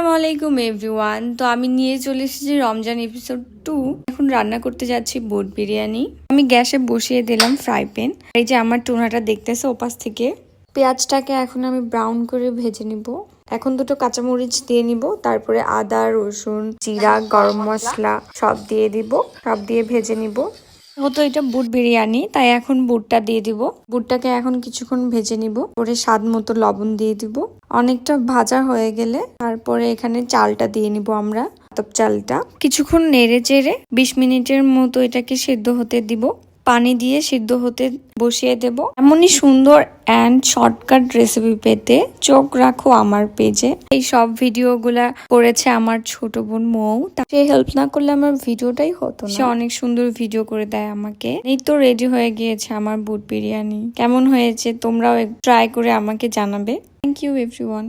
আসসালামু আলাইকুম এভরিওয়ান। তো আমি নিয়ে চলে এসেছি রমজান এপিসোড 2। এখন রান্না করতে যাচ্ছি বুট বিরিয়ানি। আমি গ্যাসে বসিয়ে দিলাম ফ্রাই প্যান। এই যে আমার টুনাটা দেখতেছে ওপাশ থেকে। পেঁয়াজটাকে এখন আমি ব্রাউন করে ভেজে নিব। এখন দুটো কাঁচামরিচ দিয়ে নিব, তারপরে আদা, রসুন, জিরা, গরম মশলা সব দিয়ে দিব, সব দিয়ে ভেজে নিব। তো এটা বুট বিরিয়ানি, তাই এখন বুটটা দিয়ে দিব। বুটটাকে এখন কিছুক্ষণ ভেজে নিব, পরে স্বাদ মতো লবণ দিয়ে দিব। অনেকটা ভাজা হয়ে গেলে তারপরে এখানে চালটা দিয়ে নিব আমরা, আতপ চালটা। কিছুক্ষণ নেড়ে চেড়ে 20 মিনিটের মতো এটাকে সিদ্ধ হতে দিব। পানি দিয়ে সিদ্ধ হতে বসিয়ে দেব। এমনই সুন্দর অ্যান্ড শর্টকাট রেসিপি পেতে চোখ রাখো আমার পেজে। এই সব ভিডিওগুলা করেছে আমার ছোট বোন মৌ। সে হেল্প না করলে আমার ভিডিওটাই হতো না। সে অনেক সুন্দর ভিডিও করে দেয় আমাকে। এই তো রেডি হয়ে গিয়েছে আমার বুট বিরিয়ানি। কেমন হয়েছে তোমরাও ট্রাই করে আমাকে জানাবে। Thank you everyone.